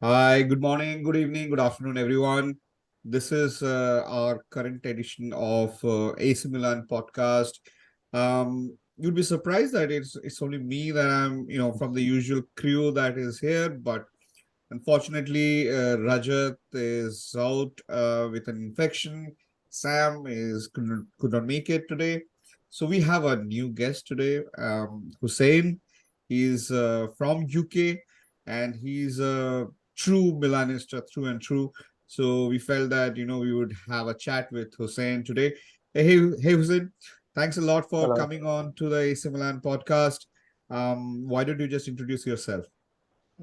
Hi, good morning, good evening, good afternoon, everyone. This is our current edition of AC Milan podcast. You'd be surprised that it's only me that I'm, from the usual crew that is here, but unfortunately, Rajat is out with an infection. Sam could not make it today, so we have a new guest today, Hussain. He's from UK, and he's a true Milanista, through and through. So we felt that we would have a chat with Hussain today. Hey, Hussain, thanks a lot for Hello. coming on to the AC Milan podcast. Why don't you just introduce yourself?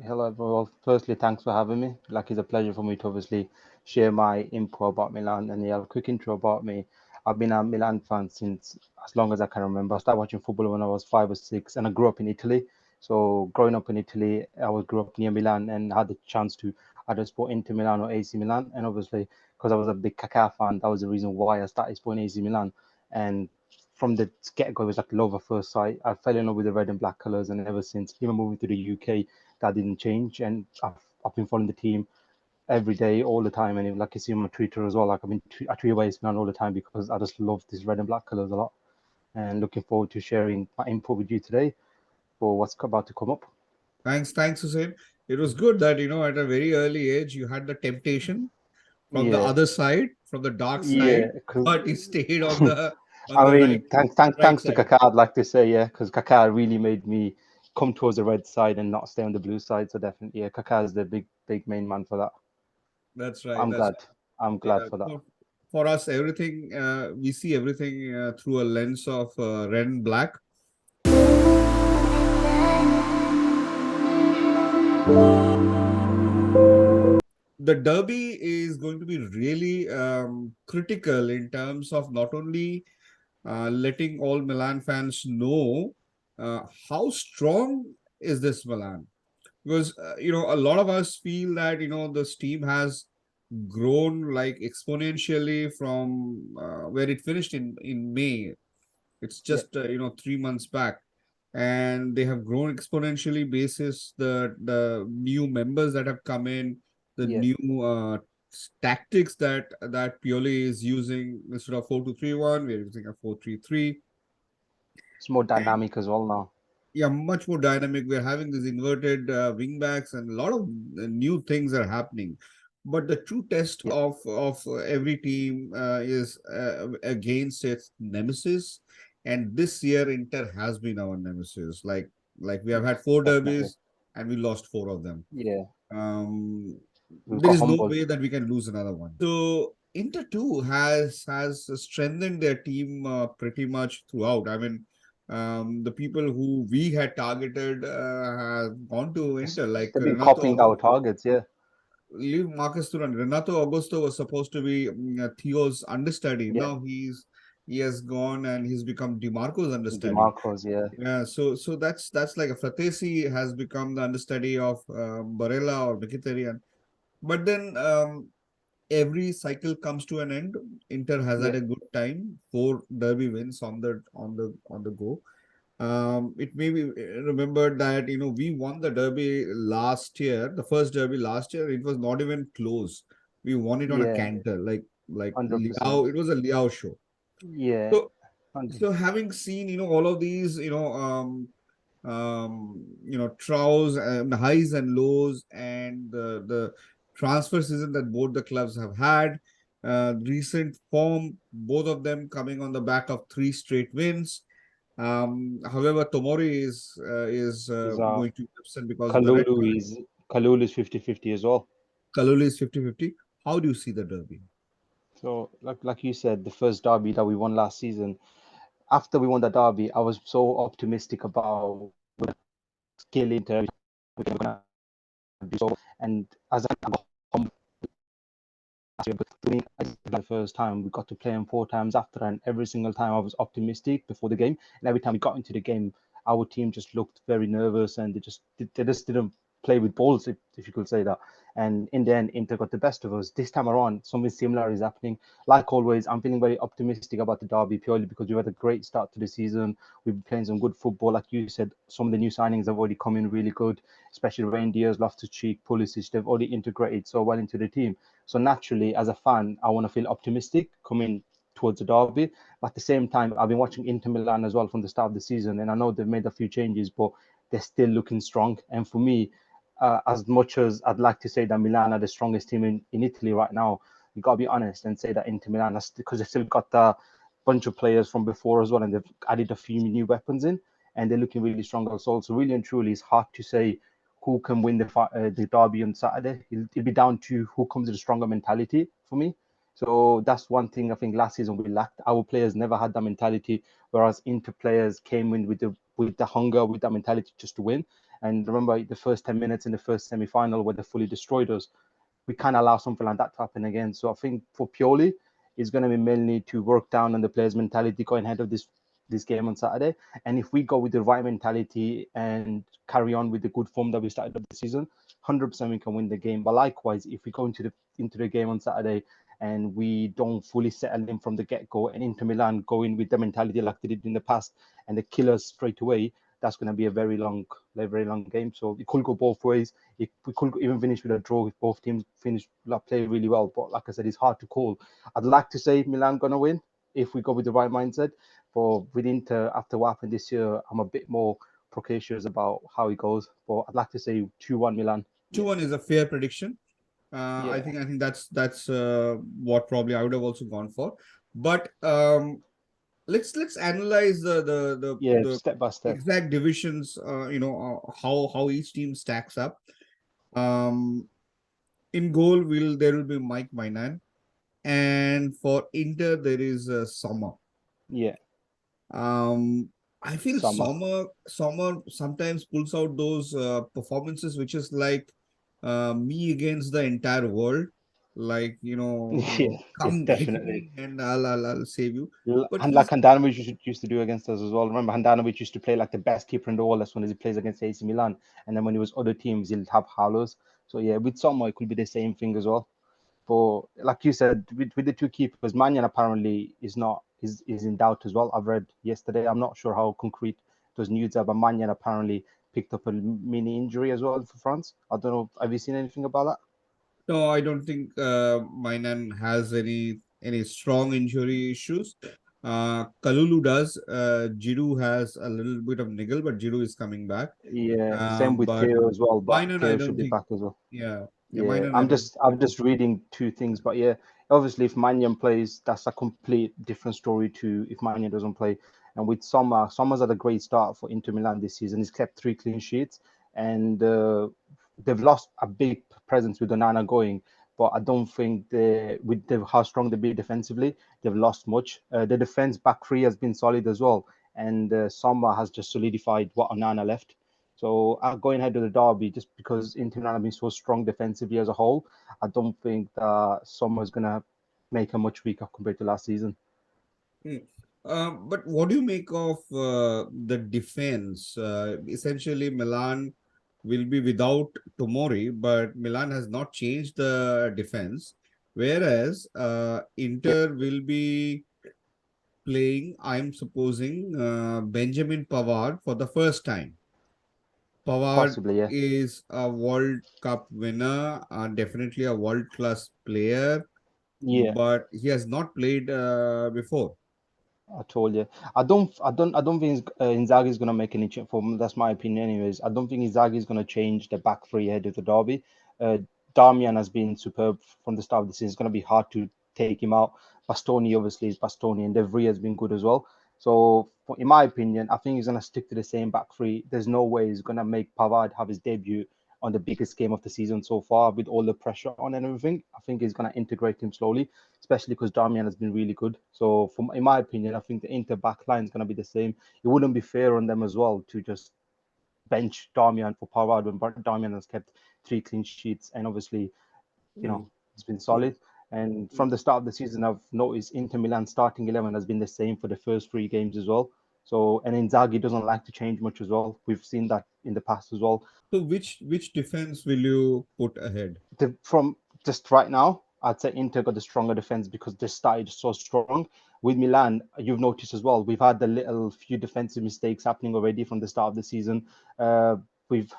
Hello, everyone. Well, firstly, thanks for having me. Like, it's a pleasure for me to obviously share my info about Milan. And yeah, a quick intro about me. I've been a Milan fan since as long as I can remember. I started watching football when I was 5 or 6, and I grew up in Italy. So, growing up in Italy, grew up near Milan and had the chance to either support Inter Milan or AC Milan. And obviously, because I was a big Kaká fan, that was the reason why I started supporting AC Milan. And from the get-go, it was like love at first sight. I fell in love with the red and black colours, and ever since, even moving to the UK, that didn't change. And I've been following the team every day, all the time. And like you see on my Twitter as well, like I tweet away Milan all the time because I just love these red and black colours a lot. And looking forward to sharing my input with you today for what's about to come up. Thanks, Hussein. It was good that, at a very early age, you had the temptation from the Yeah, other side, from the dark side, yeah. Cause but you stayed on the on I the mean, right thanks to side. Kaká, I'd like to say, yeah, because Kaká really made me come towards the red side and not stay on the blue side. So definitely, yeah, Kaká is the big main man for that. That's right. I'm That's glad. I'm right. glad Yeah. for that. For us, everything we see everything through a lens of red and black. The derby is going to be really critical in terms of not only letting all Milan fans know how strong is this Milan. Because a lot of us feel that this team has grown like exponentially from where it finished in May. It's Yeah, just 3 months back, and they have grown exponentially basis the new members that have come in, the yeah. new tactics that Pioli is using. Instead of 4-2-3-1, we're using a 4-3-3. It's more dynamic as well now. Yeah, much more dynamic. We're having these inverted wing backs, and a lot of new things are happening. But the true test Yeah, of every team is against its nemesis, and this year Inter has been our nemesis. Like we have had four definitely. derbies, and we lost four of them. Yeah, Um, we there got is no humbled. way that we can lose another one. So Inter too has strengthened their team pretty much throughout. I mean, the people who we had targeted have gone to Inter, like They've been copying Renato. our targets. Yeah, Leave Marcus Thuram. Renato Augusto was supposed to be Theo's understudy. yeah. Now he has gone and he's become DiMarco's understudy. Demarcos. Yeah, Yeah, so that's like a Fratesi has become the understudy of Barella or Mkhitaryan. But then every cycle comes to an end. Inter has yeah, had a good time, four derby wins on the go. It may be remembered that we won the derby last year, the first derby last year. It was not even close. We won it on a yeah. canter, like 100%. Liao. It was a Liao show. Yeah, So 100. so having seen all of these troughs and highs and lows, and the transfer season that both the clubs have had, recent form, both of them coming on the back of three straight wins. However, Tomori is Is going to be absent because of the red Kalulu card. is Kalulu is 50-50 as well. Kalulu is 50-50. How do you see the derby? So like you said, the first derby that we won last season. After we won the derby, I was so optimistic about skill into we're gonna do so. And as I got humbled last year, but for me, the first time we got to play them 4 times after, and every single time I was optimistic before the game, and every time we got into the game, our team just looked very nervous, and they just didn't. play with balls, if you could say that. And in the end, Inter got the best of us. This time around, something similar is happening. Like always, I'm feeling very optimistic about the derby purely because we've had a great start to the season. We've been playing some good football. Like you said, some of the new signings have already come in really good, especially Reindeers, Loftus-Cheek, Pulisic. They've already integrated so well into the team. So naturally, as a fan, I want to feel optimistic coming towards the derby. But at the same time, I've been watching Inter Milan as well from the start of the season, and I know they've made a few changes, but they're still looking strong. And for me, as much as I'd like to say that Milan are the strongest team in Italy right now, you got to be honest and say that Inter Milan, because they've still got a bunch of players from before as well, and they've added a few new weapons in, and they're looking really strong also. So really and truly, it's hard to say who can win the derby on Saturday. It'll be down to who comes with a stronger mentality for me. So that's one thing I think last season we lacked. Our players never had that mentality, whereas Inter players came in with the hunger, with that mentality just to win. And remember the first 10 minutes in the first semi-final where they fully destroyed us. We can't allow something like that to happen again. So I think for Pioli, it's going to be mainly to work down on the players' mentality going ahead of this game on Saturday. And if we go with the right mentality and carry on with the good form that we started up the season, 100% we can win the game. But likewise, if we go into the game on Saturday and we don't fully settle in from the get-go and Inter Milan go in with the mentality like they did in the past and they kill us straight away, that's going to be a very long game. So it could go both ways. We could even finish with a draw if both teams play really well. But like I said, it's hard to call. I'd like to say Milan going to win if we go with the right mindset. But with Inter, after what happened this year, I'm a bit more precocious about how it goes. But I'd like to say 2-1 Milan. Yeah. 2-1 is a fair prediction. Yeah. I think that's what probably I would have also gone for. But let's analyze Yeah. the Step by step. exact divisions. How each team stacks up. Um, in goal, there will be Mike Mainan, and for Inter there is Sommer. Yeah. Um, I feel Summer. Sommer sometimes pulls out those performances, which is like me against the entire world. Like Yeah. Yeah. come hit Definitely. me and I'll save you. But And like he's Handanovic used to do against us as well. Remember, Handanovic used to play like the best keeper in the world as soon as he plays against AC Milan. And then when he was other teams, he'll have howlers. So yeah, with Sommer, it could be the same thing as well. But like you said, with the two keepers, Mannion apparently is in doubt as well. I've read yesterday. I'm not sure how concrete those news are, but Mannion apparently picked up a mini injury as well for France. I don't know. Have you seen anything about that? No, I don't think Mainan has any strong injury issues. Kalulu does. Giroud has a little bit of niggle, but Giroud is coming back. Yeah, same with But Theo as well, but Mainan, I Theo should don't be think. back as well. Yeah, yeah, Yeah, Mainan, I don't. I'm just reading two things, but yeah, obviously if Mannion plays, that's a complete different story to if Mannion doesn't play. And with Sommer's had a great start for Inter Milan this season. He's kept 3 clean sheets, and they've lost a big presence with Onana going. But I don't think how strong they be defensively, they've lost much. The defense back three has been solid as well, and Sommer has just solidified what Onana left. So going ahead to the derby, just because Inter Milan have been so strong defensively as a whole, I don't think that Sommer's gonna make a much weaker compared to last season. Mm. But what do you make of the defense? Essentially, Milan will be without Tomori, but Milan has not changed the defense. Whereas Yeah, Inter will be playing, I'm supposing, Benjamin Pavard for the first time. Pavard possibly. Yeah, is a World Cup winner, definitely a world-class player, yeah. but he has not played before. I told you. I don't think Inzaghi is gonna make any change. That's my opinion, anyways. I don't think Inzaghi is gonna change the back three ahead of the derby. Uh, Darmian has been superb from the start of the season. It's gonna be hard to take him out. Bastoni obviously is Bastoni, and De Vrij has been good as well. So, in my opinion, I think he's gonna stick to the same back three. There's no way he's gonna make Pavard have his debut on the biggest game of the season so far with all the pressure on and everything. I think he's gonna integrate him slowly, especially because Darmian has been really good. So, in my opinion, I think the Inter back line is going to be the same. It wouldn't be fair on them as well to just bench Darmian for Pavard when Darmian has kept 3 clean sheets, and obviously, Mm, it's been mm, solid. And mm. from the start of the season, I've noticed Inter Milan starting 11 has been the same for the first 3 games as well. So, and Inzaghi doesn't like to change much as well. We've seen that in the past as well. So which defense will you put ahead? From just right now, I'd say Inter got the stronger defense because they started so strong. With Milan, you've noticed as well, we've had the little few defensive mistakes happening already from the start of the season. Uh, we've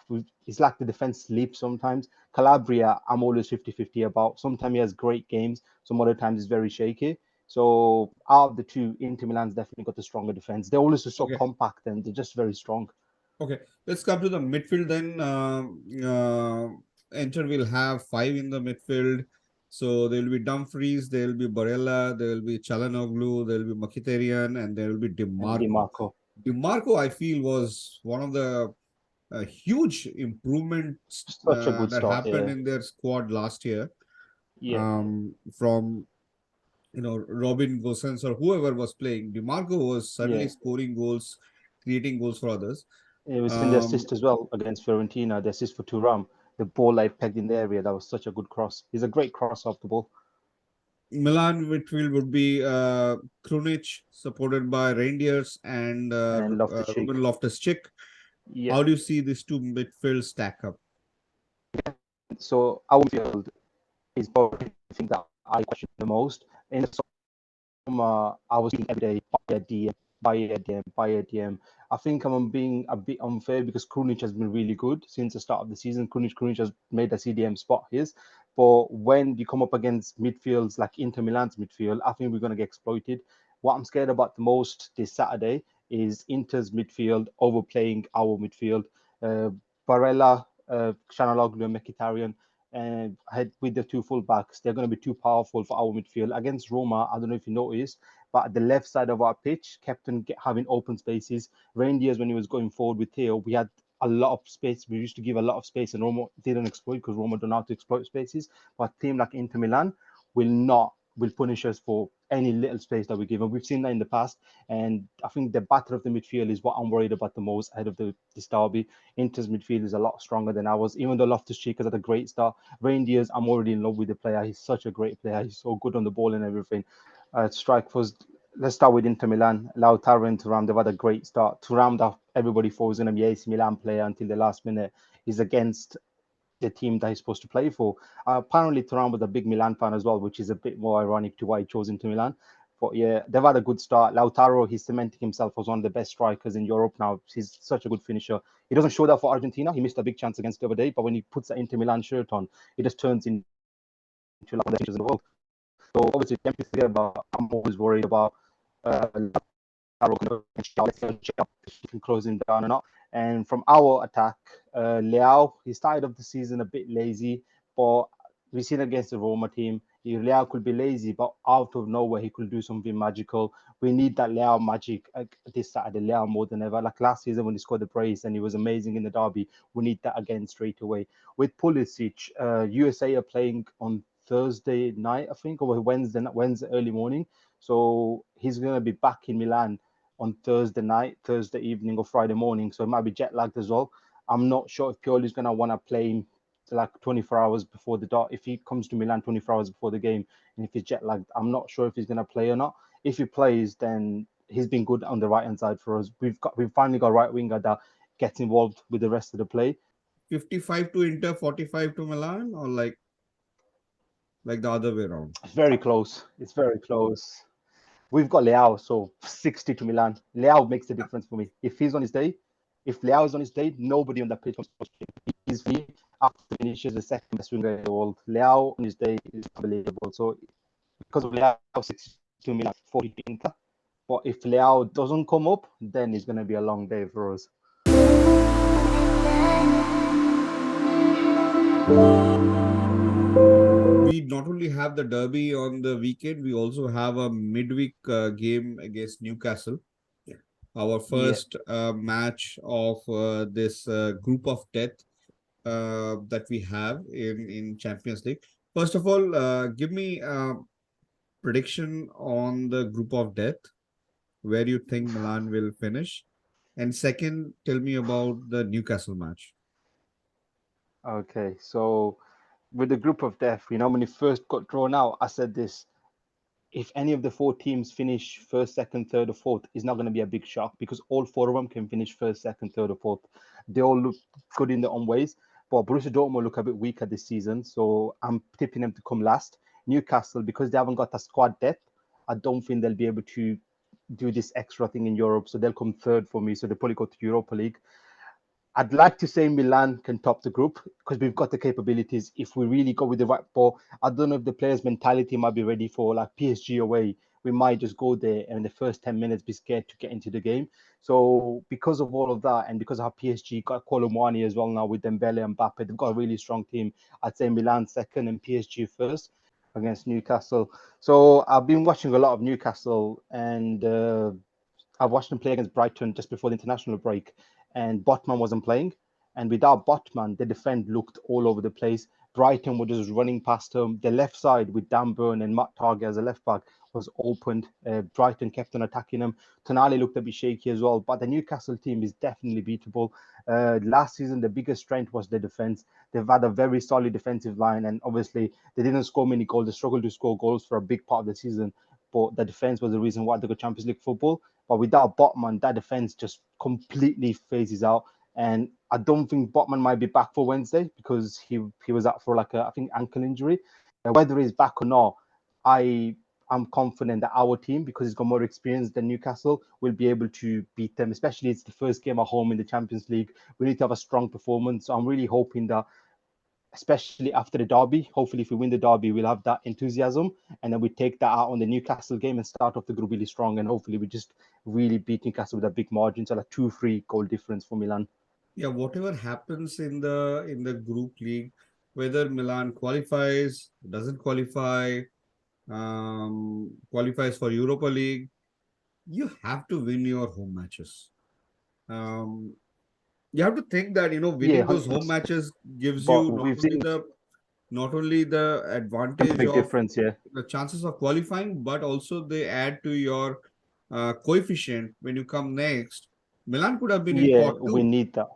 it's like the defense sleeps sometimes. Calabria, I'm always 50-50 about. Sometimes he has great games, some other times he's very shaky. So out of the two, Inter Milan's definitely got the stronger defense. They're always so Okay. compact and they're just very strong. Okay, let's come to the midfield then. Inter will have five in the midfield. So there will be Dumfries, there will be Barella, there will be Çalhanoğlu, there will be Mkhitaryan, and there will be And Di DiMarco. Marco, DiMarco, I feel, was one of the huge improvements such a good that start. happened Yeah, in their squad last year. yeah, From Robin Gosens or whoever was playing, DiMarco was yeah. suddenly scoring goals, creating goals for others. It was in the Um, assist as well against Fiorentina, the assist for Thuram. The ball I pegged in the area, that was such a good cross. He's a great cross off the ball. Milan midfield would be Krunic, supported by Reindeers and And love to Ruben shake. Loftus-Cheek. Yeah. How do you see these two midfields stack up? So our field is probably the thing that I question the most. In the I was seeing every day buy a DM, buy a DM, buy a DM. I think I'm being a bit unfair because Krunic has been really good since the start of the season. Krunic has made the CDM spot his. But when you come up against midfields like Inter Milan's midfield, I think we're going to get exploited. What I'm scared about the most this Saturday is Inter's midfield overplaying our midfield. Uh, Barella, Çalhanoğlu, and Mkhitaryan and head with the two fullbacks, they're going to be too powerful for our midfield. Against Roma, I don't know if you noticed, but at the left side of our pitch kept on having open spaces. Reindeers, when he was going forward with Theo, we had a lot of space. We used to give a lot of space, and Roma didn't exploit because Roma don't know how to exploit spaces. But a team like Inter Milan will punish us for any little space that we give. And we've seen that in the past. And I think the battle of the midfield is what I'm worried about the most ahead of this derby. Inter's midfield is a lot stronger than ours. Even though Loftus-Cheek has had a great start, Reindeers, I'm already in love with the player. He's such a great player. He's so good on the ball and everything. Strike first. Let's start with Inter Milan. Lautaro and Thuram, they've had a great start. Thuram, that everybody thought was going to be AC Milan player until the last minute. He's against the team that he's supposed to play for. Apparently, Thuram was a big Milan fan as well, which is a bit more ironic to why he chose Inter Milan. But yeah, they've had a good start. Lautaro, he's cementing himself as one of the best strikers in Europe now. He's such a good finisher. He doesn't show that for Argentina. He missed a big chance against the other day, but when he puts that Inter Milan shirt on, he just turns into like one of the finishers in the world. So obviously, can't forget about. I'm always worried about if he can close him down or not. And from our attack, Leao, he started off the season a bit lazy, but we've seen against the Roma team, Leao could be lazy, but out of nowhere, he could do something magical. We need that Leao magic this Saturday, Leao more than ever. Like last season when he scored the brace and he was amazing in the derby, we need that again straight away. With Pulisic, USA are playing on Thursday night, I think, or Wednesday early morning. So he's going to be back in Milan on Thursday night, Thursday evening, or Friday morning. So it might be jet lagged as well. I'm not sure if Pioli's going to want to play him like 24 hours before the dot. If he comes to Milan 24 hours before the game, and if he's jet lagged, I'm not sure if he's going to play or not. If he plays, then he's been good on the right hand side for us. We've finally got a right winger that gets involved with the rest of the play. 55 to Inter, 45 to Milan, or like the other way around? It's very close. It's very close. We've got Leao, so 60 to Milan. Leao makes the difference for me. If he's on his day, if Leao is on his day, nobody on that pitch comes close to him. He's me after finishes the second best winger in the world. Leao on his day is unbelievable. So because of Leao, 60 to Milan, 40 to Inter. But if Leao doesn't come up, then it's going to be a long day for us. We not only have the derby on the weekend, we also have a midweek game against Newcastle. Our Yeah. first match of this group of death that we have in Champions League. First of all, give me a prediction on the group of death, where you think Milan will finish. And second, tell me about the Newcastle match. Okay. So with the group of death, when it first got drawn out, I said this. if any of the four teams finish first, second, third, or fourth, it's not going to be a big shock because all four of them can finish first, second, third, or fourth. They all look good in their own ways. But Borussia Dortmund look a bit weaker this season, so I'm tipping them to come last. Newcastle, because they haven't got a squad depth, I don't think they'll be able to do this extra thing in Europe. So they'll come third for me. So they'll probably go to Europa League. I'd like to say Milan can top the group because we've got the capabilities if we really go with the right ball. I don't know if the players' mentality might be ready for like PSG away. We might just go there and in the first 10 minutes be scared to get into the game. So because of all of that and because of how PSG got Colomwani as well now with Dembele and Mbappe, they've got a really strong team. I'd say Milan second and PSG first against Newcastle. So I've been watching a lot of Newcastle and I've watched them play against Brighton just before the international break, and Botman wasn't playing. And without Botman, the defense looked all over the place. Brighton were just running past him. The left side with Dan Burn and Matt Target as a left back was opened. Brighton kept on attacking him. Tonali looked a bit shaky as well, but the Newcastle team is definitely beatable. Last season, the biggest strength was the defense. They've had a very solid defensive line, and obviously they didn't score many goals. They struggled to score goals for a big part of the season, but the defense was the reason why they got Champions League football. But without Botman, that defense just completely phases out. And I don't think Botman might be back for Wednesday because he was out for like a I think ankle injury. Whether he's back or not, I am confident that our team, because he's got more experience than Newcastle, will be able to beat them. Especially it's the first game at home in the Champions League. We need to have a strong performance. So I'm really hoping that especially after the derby. Hopefully, if we win the derby, we'll have that enthusiasm, and then we take that out on the Newcastle game and start off the group really strong. And hopefully, we just really beat Newcastle with a big margin, so like 2-3 goal difference for Milan. Yeah, whatever happens in the group league, whether Milan qualifies, doesn't qualify, qualifies for Europa League, you have to win your home matches. Um, you have to think that Yeah, winning those home 100%. matches gives But you we've seen not only the a advantage big of difference. Yeah, the chances of qualifying, but also they add to your coefficient when you come next. Milan could have been in yeah, pot we two. need that.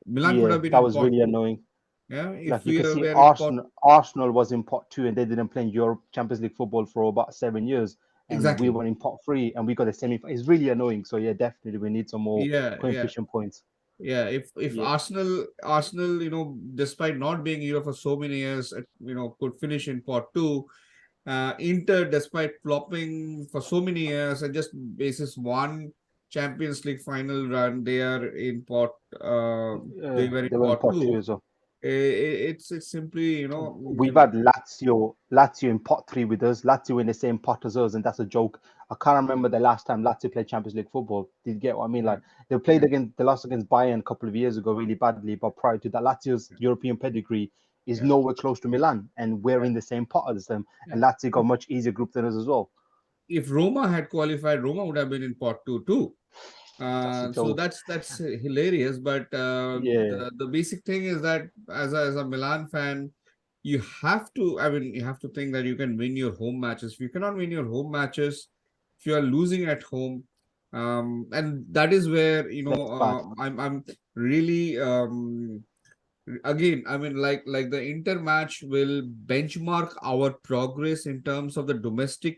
Milan could Yeah, have been that in was pot really two. annoying. Yeah, if Like you we can see, were in pot. Arsenal was in pot two and they didn't play in Europe Champions League football for about 7 years, and we Exactly. were in pot three and we got a semi. It's really annoying. So yeah, definitely we need some more Yeah, yeah. coefficient points. Yeah, if Yeah, Arsenal, despite not being here for so many years, could finish in pot two. Inter, despite flopping for so many years and just basis one Champions League final run, they are in pot. They were in they were in pot pot two two. as well. It's simply We've had Lazio in pot three with us. Lazio in the same pot as us, and that's a joke. I can't remember the last time Lazio played Champions League football. Did you get what I mean? yeah, Like they played against the loss against Bayern a couple of years ago really badly, but prior to that, Lazio's European pedigree is yeah, nowhere close to Milan, and we're yeah, in the same pot as them. yeah. And Lazio got much easier group than us as well. If Roma had qualified, Roma would have been in pot two too. That's a So joke. that's hilarious. But Yeah, the basic thing is that as a Milan fan, you have to. I mean, you have to think that you can win your home matches. If you cannot win your home matches, if you are losing at home, and that is where that's bad. I'm really again, I mean, like the Inter match will benchmark our progress in terms of the domestic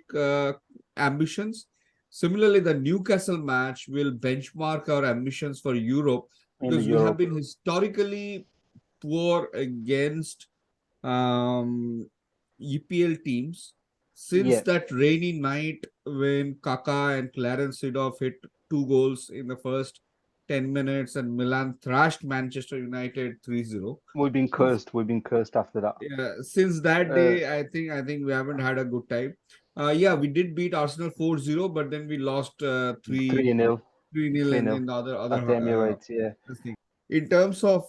ambitions. Similarly, the Newcastle match will benchmark our ambitions for Europe In the because we have Europe. been historically poor against EPL teams since Yeah, that rainy night when Kaka and Clarence Seedorf hit two goals in the first 10 minutes and Milan thrashed Manchester United 3-0. we've been cursed. We've been cursed after that. Yeah, since that Uh, day, I think we haven't had a good time. Yeah, we did beat Arsenal 4-0, but then we lost 3 3 nil, 3-0 3 in nil the at other the Emirates. Yeah. this thing. In terms of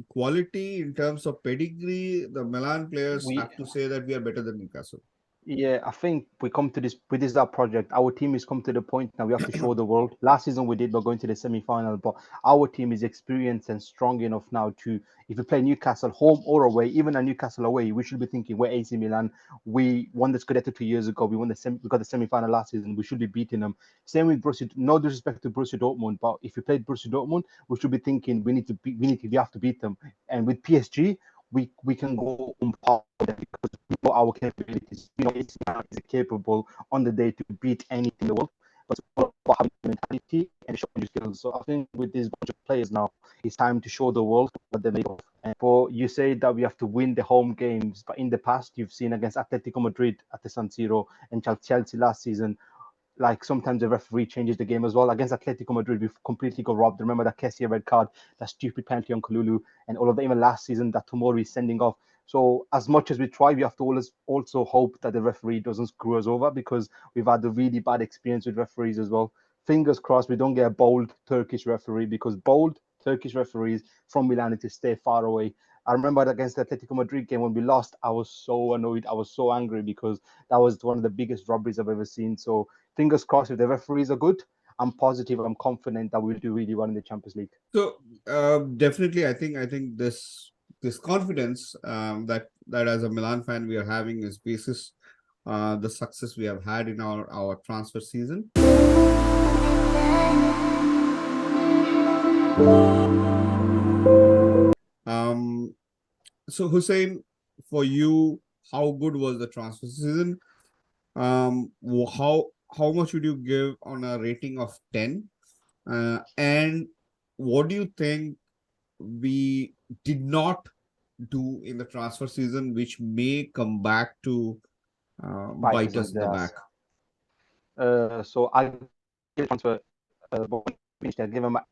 quality, in terms of pedigree, the Milan players We have to say that we are better than Newcastle. Yeah, I think we come to this with this that project. Our team has come to the point now we have to show the world. Last season we did, we're going to the semi-final, but our team is experienced and strong enough now to if we play Newcastle home or away, even a Newcastle away, we should be thinking we're AC Milan. We won the Scudetto 2 years ago. We got the semi-final last season. We should be beating them. Same with Borussia. No disrespect to Borussia Dortmund, but if we played Borussia Dortmund, we should be thinking we have to beat them. And with PSG, we can go on par with them because we know our capabilities. AC Milan is capable on the day to beat anything in the world, but it's all about having the mentality and showing your skills. So I think with this bunch of players now, it's time to show the world what they're made of. And for you say that we have to win the home games, but in the past you've seen against Atletico Madrid at the San Siro and Chelsea last season, like sometimes the referee changes the game as well. Against Atletico Madrid, we completely got robbed. Remember that Kessie red card, that stupid penalty on Kalulu, and all of that. Even last season, that Tomori is sending off. So as much as we try, we have to always also hope that the referee doesn't screw us over, because we've had a really bad experience with referees as well. Fingers crossed we don't get a bold Turkish referee, because bold Turkish referees from Milan need to stay far away. I remember against the Atletico Madrid game when we lost, I was so annoyed. I was so angry because that was one of the biggest robberies I've ever seen. So fingers crossed, if the referees are good, I'm positive, I'm confident that we'll do really well in the Champions League. So definitely, I think this confidence that as a Milan fan we are having is basis the success we have had in our transfer season. Um, so Hussein, for you, how good was the transfer season? How much would you give on a rating of 10? And what do you think we did not do in the transfer season, which may come back to Bite bite us us in in the the back? ass. So I give transfer, I give him an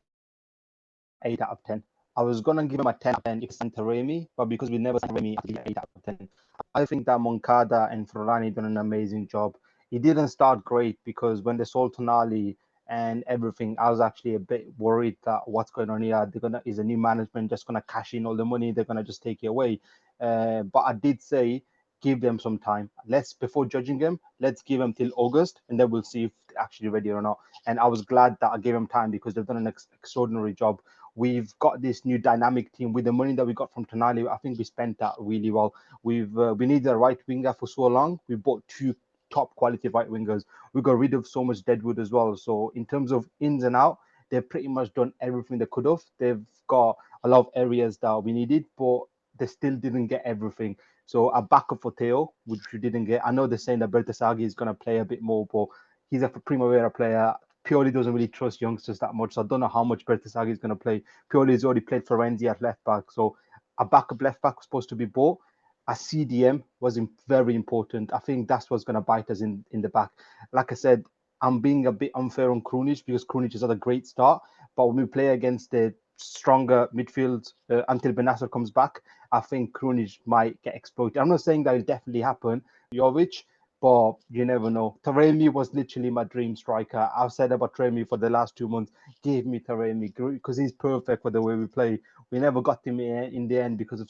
8 out of 10. I was going to give him a 10 out of 10 if it's Santaremi, but because we never signed Remy, I give him 8 out of 10. I think that Moncada and Ferrani done an amazing job. He didn't start great because when they sold Tonali and everything, I was actually a bit worried that what's going on here. Is a new management just gonna cash in all the money? They're gonna just take it away. But I did say give them some time. Let's before judging them, let's give them till August, and then we'll see if they're actually ready or not. And I was glad that I gave them time because they've done an extraordinary job. We've got this new dynamic team with the money that we got from Tonali. I think we spent that really well. We needed a right winger for so long. We bought two top quality right wingers. We got rid of so much deadwood as well. So in terms of ins and out, they've pretty much done everything they could have. They've got a lot of areas that we needed, but they still didn't get everything. So a backup for Theo, which we didn't get. I know they're saying that Bertasagi is going to play a bit more, but he's a Primavera player. Pioli doesn't really trust youngsters that much. So I don't know how much Bertasagi is going to play. Pioli has already played Florenzi at left back. So a backup left back was supposed to be bought. A CDM was very important. I think that's what's going to bite us in the back. Like I said, I'm being a bit unfair on Krunic because Krunic has had a great start. But when we play against the stronger midfield until Benacer comes back, I think Krunic might get exploited. I'm not saying that will definitely happen, Jovic, but you never know. Taremi was literally my dream striker. I've said about Taremi for the last 2 months. Give me Taremi because he's perfect for the way we play. We never got him in the end because of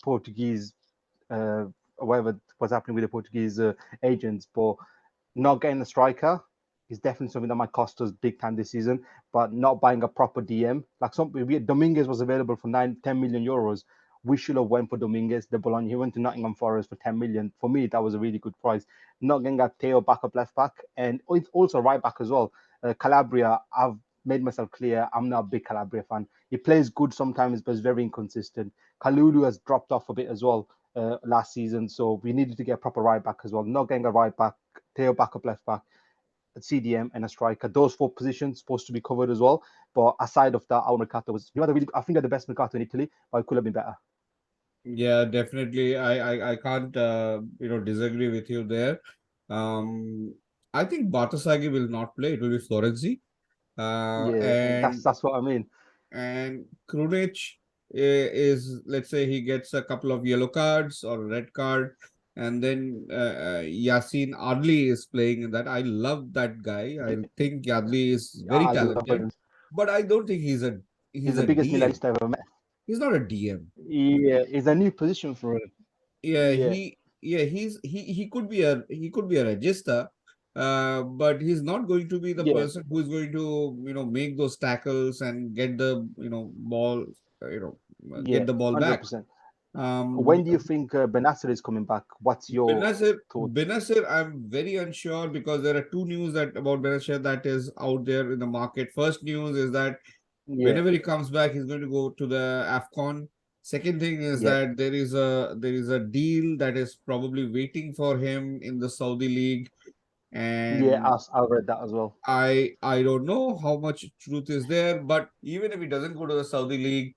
Portuguese, whatever was happening with the Portuguese agents. But not getting a striker is definitely something that might cost us big time this season. But not buying a proper DM, like Dominguez was available for 10 million euros. We should have went for Dominguez, the Bologna. He went to Nottingham Forest for 10 million. For me, that was a really good price. Not getting a Theo backup left back, and it's also right back as well. Calabria, I've made myself clear. I'm not a big Calabria fan. He plays good sometimes, but is very inconsistent. Kalulu has dropped off a bit as well last season, so we needed to get a proper right back as well. Not getting a right back, Theo backup left back, a CDM, and a striker. Those four positions supposed to be covered as well. But aside of that, our Mercato was, I think, the best Mercato in Italy, but it could have been better. Yeah, definitely. I can't disagree with you there. I think Batasagi will not play. It will be Florenzi. Yeah, And that's what I mean. Krunic is, let's say, he gets a couple of yellow cards or a red card, and then Yasin Adli is playing in that. I love that guy. I think Adli is very I love talented, him. but I don't think He's he's the a biggest DM. Milanista I've ever met. He's not a DM. Yeah, it's a new position for him. Yeah, Yeah, he could be a register, but he's not going to be the yeah, person who is going to make those tackles and get the ball, yeah, get the ball back. 100%. Um, When do you think Benasser is coming back? What's your thoughts? Benazir, I'm very unsure because there are two news that about Benazir that is out there in the market. First news is that Yeah, whenever he comes back, he's going to go to the AFCON. Second thing is Yeah, that there is a deal that is probably waiting for him in the Saudi league, yeah, and I read that as well. I don't know how much truth is there, but even if he doesn't go to the Saudi league,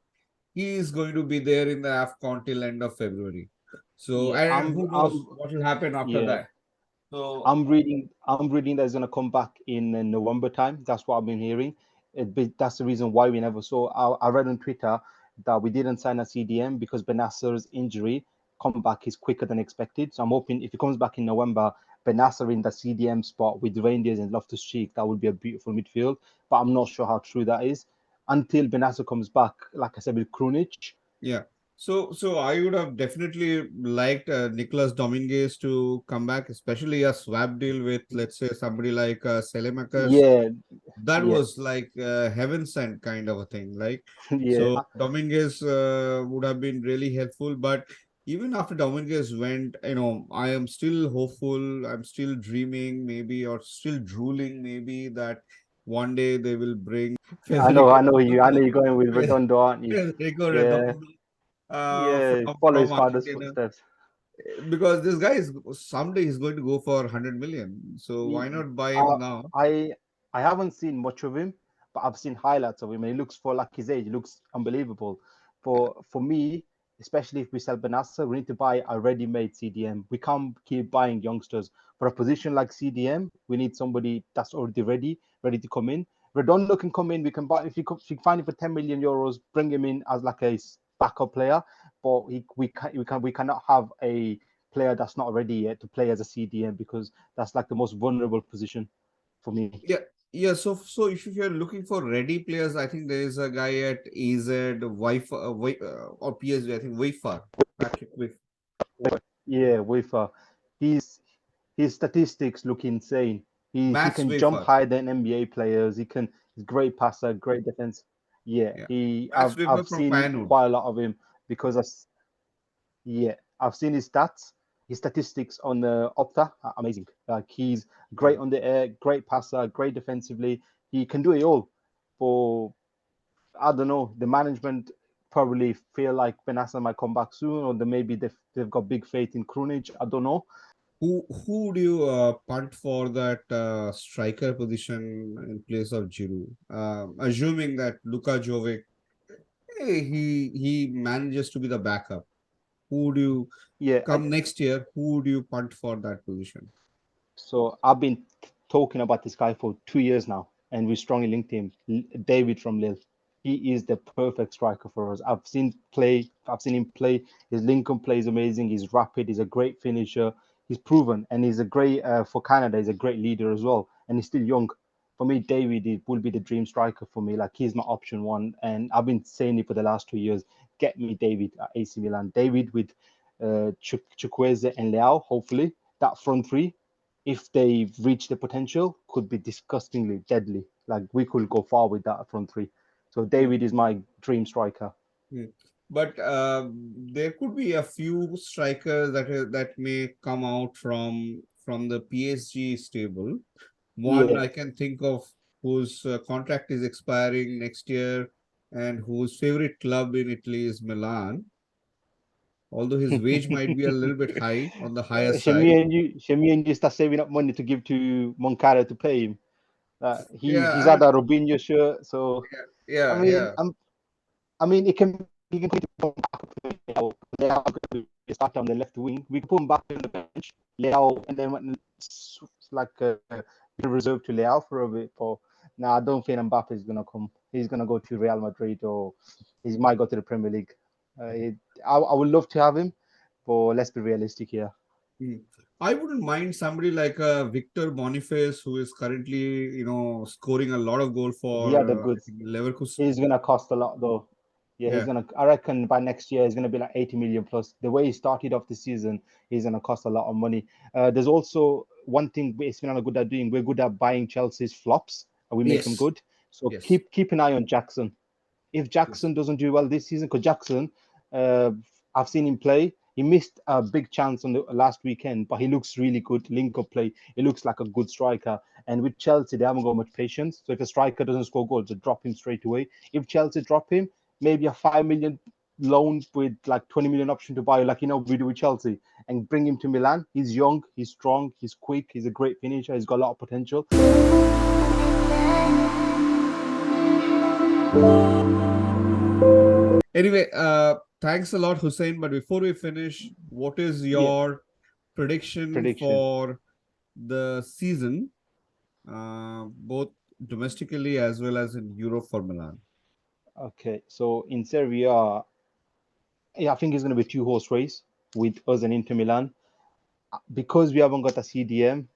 he is going to be there in the AFCON till end of February. So, Yeah, and who knows what will happen after yeah, that. So, I'm reading that he's gonna come back in November time. That's what I've been hearing. That's the reason why we never saw. I read on Twitter that we didn't sign a CDM because Benasser's injury comeback is quicker than expected. So I'm hoping if he comes back in November, Benasser in the CDM spot with Rangers and Loftus-Cheek, that would be a beautiful midfield. But I'm not sure how true that is until Benasser comes back. Like I said with Krunic. yeah. So I would have definitely liked Nicolas Dominguez to come back, especially a swap deal with, let's say, somebody like Selemakers. Yeah, That yeah, was like heaven sent kind of a thing. Like, yeah. so Dominguez would have been really helpful. But even after Dominguez went, I am still hopeful. I'm still dreaming, maybe, or still drooling, maybe that one day they will bring I know, Federico I know you. I know Redondo, you're going with Redondo, aren't you? Federico Yeah, Redondo yeah. from Follow from his father's Argentina, footsteps. because this guy is someday he's going to go for 100 million. So why He- not buy him I, now? I haven't seen much of him, but I've seen highlights of him, and he looks for like his age. He looks unbelievable. For me, especially if we sell Benassa, we need to buy a ready-made CDM. We can't keep buying youngsters. For a position like CDM, we need somebody that's already ready to come in. Redondo can come in. We can buy if you find him for 10 million euros, bring him in as like a backup player. But we cannot have a player that's not ready yet to play as a CDM because that's like the most vulnerable position for me. Yeah, yeah. So if you're looking for ready players, I think there is a guy at AZ, or PSG. I think Wayfar, Patrick Wayfar, Yeah, with his his statistics look insane. He Max can jump Wayfar. higher than NBA players. He's great passer, great defense. Yeah, Yeah, he Max I've Wayfar from seen Feyenoord. quite a lot of him because yeah, I've seen his stats, his statistics on the Opta are amazing. Like he's Yeah. great on the air, great passer, great defensively. He can do it all. For I don't know, the management probably feel like Benassa might come back soon, or maybe they've got big faith in Krunic. I don't know. Who do you punt for that striker position in place of Giroud? Assuming that Luka Jovic, he manages to be the backup. Who do you Yeah, come next year? Who do you punt for that position? so I've been talking about this guy for 2 years now, and we strongly linked him. David from Lille. He is the perfect striker for us. I've seen him play. His Lincoln play is amazing. He's rapid. He's a great finisher. He's proven, and he's a great for Canada. He's a great leader as well, and he's still young. For me, David will be the dream striker for me. Like he's my option one, and I've been saying it for the last 2 years. Get me David at AC Milan. David with Chukwueze and Leao. Hopefully that front three, if they reach the potential, could be disgustingly deadly. Like we could go far with that front three. So David is my dream striker. Hmm. But there could be a few strikers that may come out from the PSG stable. One Yeah. I can think of whose contract is expiring next year and whose favorite club in Italy is Milan. Although his wage might be a little bit high on the higher side. Shemi and you start saving up money to give to Moncada to pay him. He's Yeah, had a Robinho shirt, so I yeah, mean, yeah. it can he can put him back start on the left wing. We can put him back on the bench, Leao, and then it's like reserved to Leao for a bit. But now I don't think Mbappe is gonna come. He's gonna go to Real Madrid or he might go to the Premier League. I would love to have him, but let's be realistic here. Hmm. I wouldn't mind somebody like Victor Boniface, who is currently, scoring a lot of goal He for had a I good. think Leverkusen. He's gonna cost a lot though. Yeah, he's Yeah. gonna. I reckon by next year he's gonna be like 80 million plus. The way he started off the season, he's gonna cost a lot of money. There's also one thing it's been good at doing. We're good at buying Chelsea's flops, and we make them Yes. good. So Yes. keep an eye on Jackson. If Yes. Jackson doesn't do well this season, because Jackson, uh, I've seen him play. He missed a big chance on the last weekend, but he looks really good. Link up play. He looks like a good striker. And with Chelsea, they haven't got much patience. So if a striker doesn't score goals, they drop him straight away. If Chelsea drop him, maybe a 5 million. loan with like 20 million option to buy, like we do with Chelsea, and bring him to Milan. He's young, he's strong, he's quick, he's a great finisher, he's got a lot of potential. Anyway, thanks a lot, Hussein. But before we finish, what is Yeah, your prediction prediction. for the season, both domestically as well as in Europe for Milan? Okay, so in Serie A, yeah, I think it's going to be two-horse race with us and Inter Milan. Because we haven't got a CDM,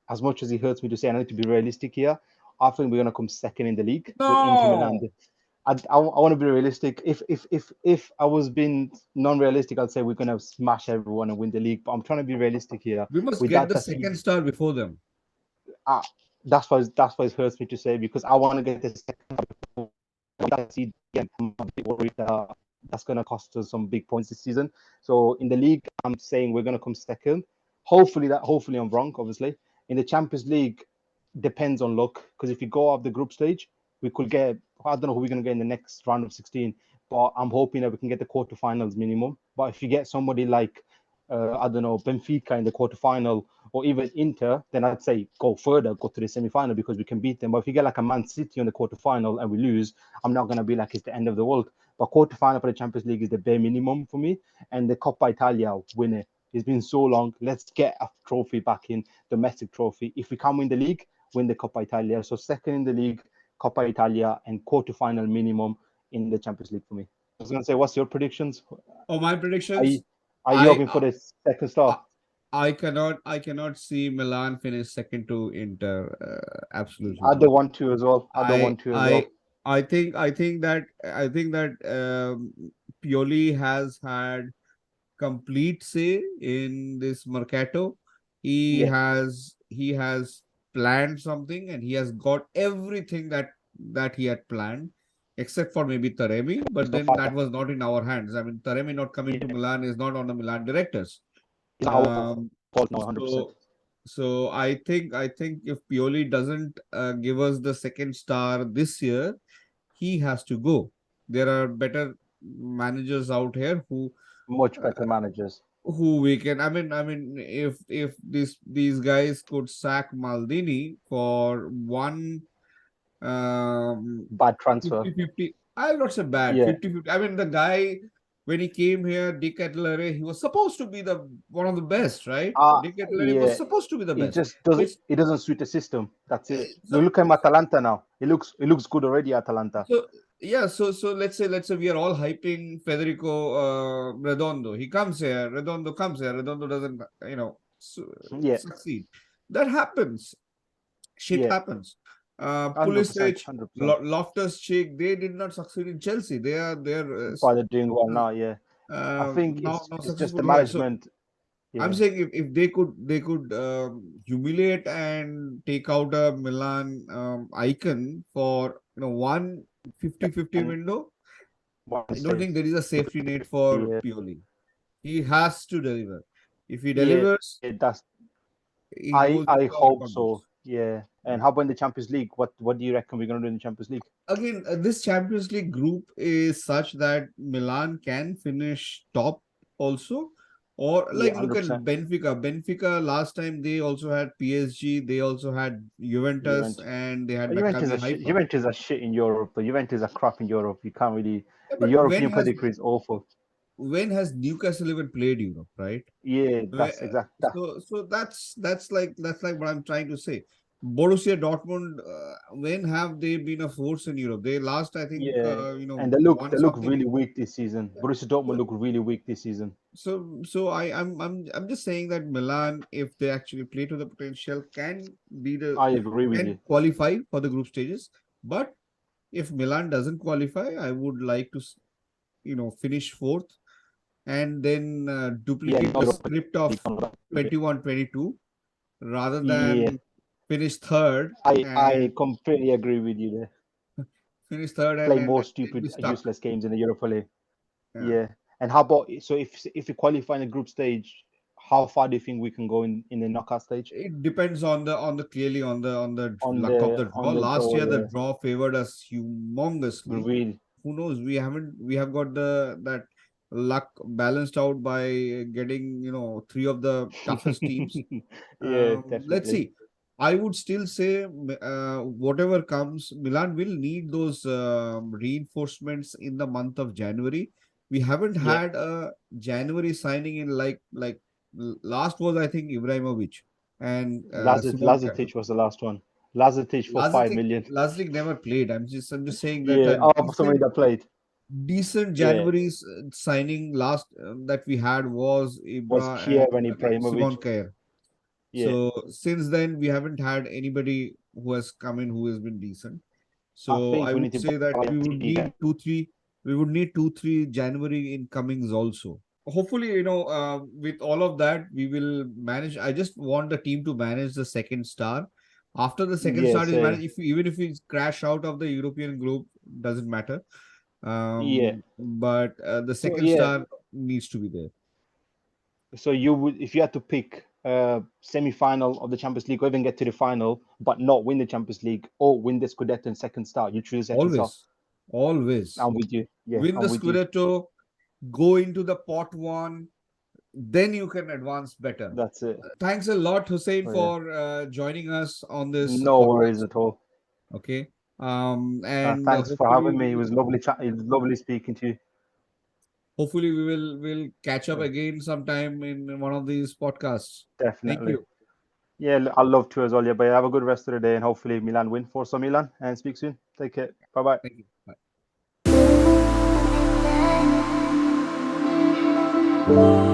as much as it hurts me to say, I need to be realistic here. I think we're going to come second in the league with Inter Milan. No, I want to be realistic. If I was being non-realistic, I'd say we're going to smash everyone and win the league. But I'm trying to be realistic here. we must get Without the the second CDM, star before them. that's why it hurts me to say, because I want to get the second before that CDM. I'm a bit worried that that's going to cost us some big points this season. So in the league, I'm saying we're going to come second. Hopefully I'm wrong, obviously. In the Champions League, depends on luck, because if we go off the group stage, we could get, I don't know who we're going to get in the next round of 16, but I'm hoping that we can get the quarterfinals minimum. But if you get somebody like, I don't know, Benfica in the quarterfinal, or even Inter, then I'd say go further, go to the semi-final, because we can beat them. But if you get like a Man City on the quarterfinal and we lose, I'm not going to be like it's the end of the world. But quarterfinal for the Champions League is the bare minimum for me. And the Coppa Italia, win it. It's been so long. Let's get a trophy back in, domestic trophy. If we can win the league, win the Coppa Italia. So second in the league, Coppa Italia, and quarterfinal minimum in the Champions League for me. I was going to say, what's your predictions? Oh, my Are you, predictions. are you I hoping for the second star? I cannot see Milan finish second to Inter. Absolutely I not. don't want to as well. I don't I want to as I well. I think that Pioli has had complete say in this Mercato. Yeah, He has planned something and he has got everything that he had planned, except for maybe Taremi. But it's not then five. that was not in our hands. I mean, Taremi not coming to Yeah, Milan is not on the Milan directors. it's not our Um, fault. No, 100%. so so I think if Pioli doesn't give us the second star this year, he has to go. There are better managers out here Much uh, better managers. who we can. I mean, if these guys could sack Maldini for one Bad transfer. 50-50, I'll not say bad, Yeah. 50-50. I mean, the guy when he came here, Dick Adler, he was supposed to be the one of the best, right? Dick Adler was Yeah. supposed to be the It best. just doesn't. It's It doesn't suit the system. That's it. We so look at Atalanta now. It looks good already. Atalanta. So yeah, so let's say we are all hyping Federico Redondo. He comes here, Redondo comes here, Redondo doesn't Yeah. succeed. That happens. Shit Yeah. happens. 100%. Pulisic, 100%. Loftus Cheek, they did not succeed in Chelsea. They're But they're doing well now. Yeah. I think now it's just successful the here. So management. I'm Yeah. saying if they could humiliate and take out a Milan icon for one 50-50 And window, one I don't save. think there is a safety net for Yeah. Pioli. He has to deliver. If he Yeah. delivers, That's. he I goes I into our hope record so. books. Yeah. Yeah. And how about in the Champions League? What do you reckon we're gonna do in the Champions League? Again, this Champions League group is such that Milan can finish top also. Or Yeah. like look at 100%. Benfica. Benfica last time they also had PSG, they also had Juventus, Juventus. and they had Juventus Maccabi are shit. Haifa. Juventus are shit in Europe. The Juventus are crap in Europe. You can't really. Yeah, The but European pedigree is awful. when has Newcastle even played Europe, right? Yeah, that's Where- exact. That, So that's like what I'm trying to say. Borussia Dortmund, when have they been a force in Europe? They last, I think, yeah, and they look won they look something. really weak this season. Borussia Dortmund So, look really weak this season. I'm just saying that Milan, if they actually play to the potential, I agree with can you. qualify for the group stages. But if Milan doesn't qualify, I would like to finish fourth and then Yeah, duplicate no the Europa script League, of no Europa League. 21-22 rather Yeah, than finish third I and completely agree with you there. finish third Play and more then be stupid, stuck. useless games in the Europa League. Yeah. Yeah, and how about so if we qualify in the group stage, how far do you think we can go in the knockout stage? It depends on the clearly on the luck of the draw. On the Last draw, year the yeah, draw favored us humongously. really, Who knows? We have got that luck balanced out by getting, three of the toughest teams. Yeah, Let's definitely. see. I would still say, whatever comes, Milan will need those reinforcements in the month of January. We haven't Yeah. had a January signing in last was, I think, Ibrahimovic and Simon. Lazetic was the last one. Lazetic for 5 million. Lazic never played. I'm just saying that Yeah. a Oh, somebody that played. decent Yeah. January's signing last that we had was Was Ibra Kier and and Simon Ibrahimovic. Kjaer. Yeah. So since then, we haven't had anybody who has come in who has been decent. I So think I we would need to say that buy a we would need 2, 3 January incomings also. Hopefully, with all of that, we will manage. I just want the team to manage the second star. After the second Yeah, star is same. managed, even if we crash out of the European group, doesn't matter. Yeah. But the So second yeah. star needs to be there. So you would, if you had to pick a semi-final of the Champions League, or even get to the final, but not win the Champions League or win the Scudetto in second start, you choose second start. Always, always I'm with you. Yeah, win I'm the with you. Scudetto, go into the pot one, then you can advance better. That's it. Thanks a lot, Hussein, So yeah, for joining us on this no worries podcast. at all. Okay. And Thanks for hopefully having me. It we was lovely chat. It was lovely speaking to you. hopefully we will catch up Yeah, again sometime in one of these podcasts. Thank definitely. you. Yeah, I love to as well. Yeah, but have a good rest of the day, and hopefully Milan win for some Milan. And speak soon. Take care. Bye bye. Thank you. Bye.